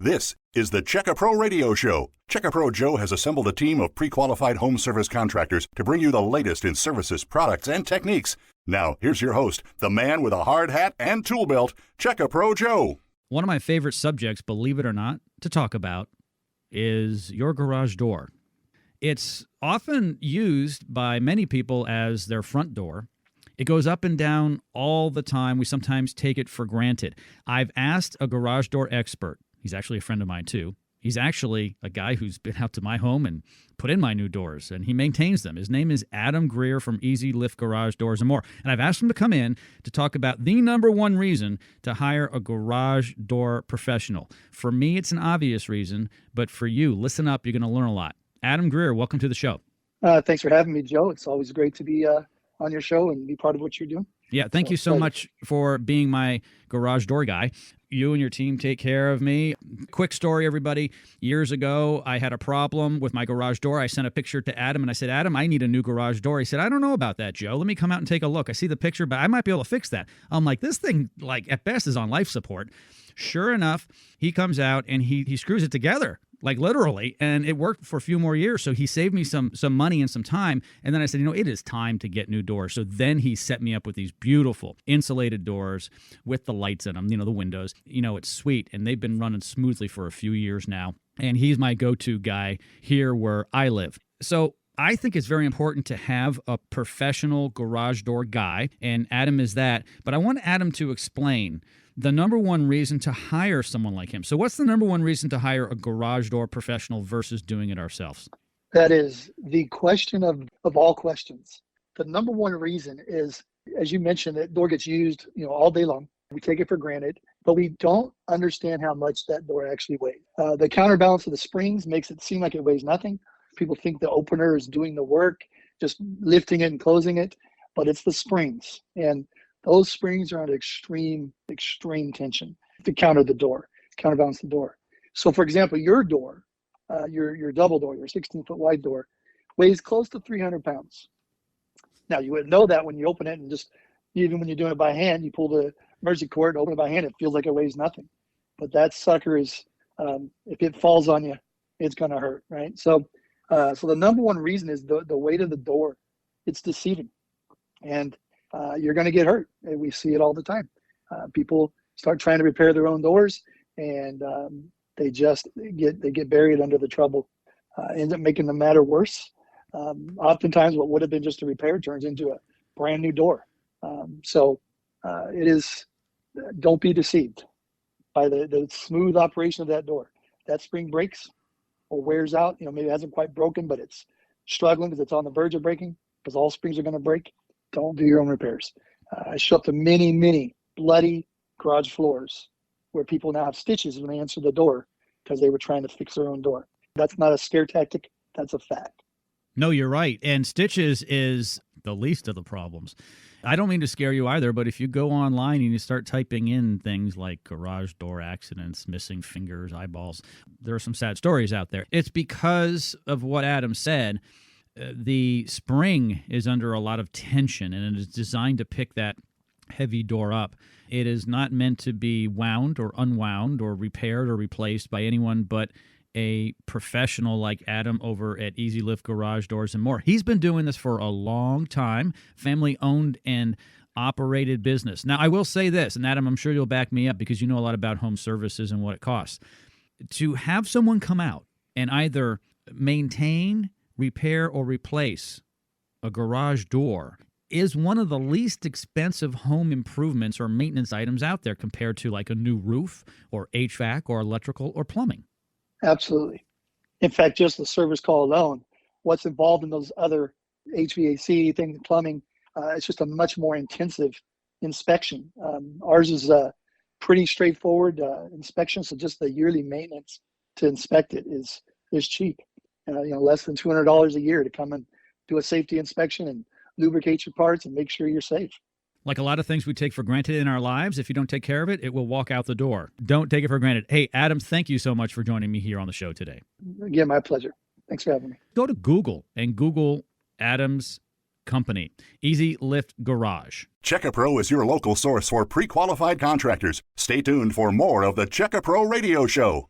This is the Checka Pro Radio Show. Checka Pro Joe has assembled a team of pre-qualified home service contractors to bring you the latest in services, products, and techniques. Now, here's your host, the man with a hard hat and tool belt, Checka Pro Joe. One of my favorite subjects, believe it or not, to talk about is your garage door. It's often used by many people as their front door. It goes up and down all the time. We sometimes take it for granted. I've asked a garage door expert. He's actually a friend of mine, too. He's actually a guy who's been out to my home and put in my new doors, and he maintains them. His name is Adam Greer from Easy Lift Garage Doors and More. And I've asked him to come in to talk about the number one reason to hire a garage door professional. For me, it's an obvious reason, but for you, listen up. You're going to learn a lot. Adam Greer, welcome to the show. Thanks for having me, Joe. It's always great to be on your show and be part of what you're doing. Yeah, thank you so much for being my garage door guy. You and your team take care of me. Quick story, everybody. Years ago, I had a problem with my garage door. I sent a picture to Adam, and I said, Adam, I need a new garage door. He said, I don't know about that, Joe. Let me come out and take a look. I see the picture, but I might be able to fix that. I'm like, this thing, at best, is on life support. Sure enough, he comes out, and he screws it together. Literally, and it worked for a few more years, so he saved me some money and some time, and then I said, it is time to get new doors. So then he set me up with these beautiful insulated doors with the lights in them, the windows. It's sweet, and they've been running smoothly for a few years now, and he's my go-to guy here where I live. So I think it's very important to have a professional garage door guy, and Adam is that, but I want Adam to explain the number one reason to hire someone like him. So what's the number one reason to hire a garage door professional versus doing it ourselves? That is the question of all questions. The number one reason is, as you mentioned, that door gets used, all day long. We take it for granted, but we don't understand how much that door actually weighs. The counterbalance of the springs makes it seem like it weighs nothing. People think the opener is doing the work, just lifting it and closing it, but it's the springs. And those springs are under extreme tension to counterbalance the door. So for example, your door, your double door, your 16-foot wide door, weighs close to 300 pounds. Now you wouldn't know that when you open it, and just even when you're doing it by hand, you pull the emergency cord, open it by hand, it feels like it weighs nothing. But that sucker is, if it falls on you, it's going to hurt, right? So the number one reason is the weight of the door. It's deceiving, and you're going to get hurt. And we see it all the time. People start trying to repair their own doors, and they get buried under the trouble. Ends up making the matter worse. Oftentimes, what would have been just a repair turns into a brand new door. It is. Don't be deceived by the smooth operation of that door. That spring breaks or wears out. Maybe it hasn't quite broken, but it's struggling because it's on the verge of breaking. Because all springs are going to break. Don't do your own repairs. I show up to many bloody garage floors where people now have stitches when they answer the door because they were trying to fix their own door. That's not a scare tactic. That's a fact. No, you're right. And stitches is the least of the problems. I don't mean to scare you either, but if you go online and you start typing in things like garage door accidents, missing fingers, eyeballs, there are some sad stories out there. It's because of what Adam said. The spring is under a lot of tension, and it is designed to pick that heavy door up. It is not meant to be wound or unwound or repaired or replaced by anyone but a professional like Adam over at Easy Lift Garage Doors and More. He's been doing this for a long time, family-owned and operated business. Now, I will say this, and Adam, I'm sure you'll back me up because you know a lot about home services and what it costs. To have someone come out and either maintain, repair, or replace a garage door is one of the least expensive home improvements or maintenance items out there compared to like a new roof or HVAC or electrical or plumbing. Absolutely. In fact, just the service call alone, what's involved in those other HVAC things, plumbing, it's just a much more intensive inspection. Ours is a pretty straightforward inspection, so just the yearly maintenance to inspect it is cheap. Less than $200 a year to come and do a safety inspection and lubricate your parts and make sure you're safe. Like a lot of things we take for granted in our lives, if you don't take care of it, it will walk out the door. Don't take it for granted. Hey, Adam, thank you so much for joining me here on the show today. Again, my pleasure. Thanks for having me. Go to Google and Google Adam's company, Easy Lift Garage. Checka Pro is your local source for pre-qualified contractors. Stay tuned for more of the Checka Pro Radio Show.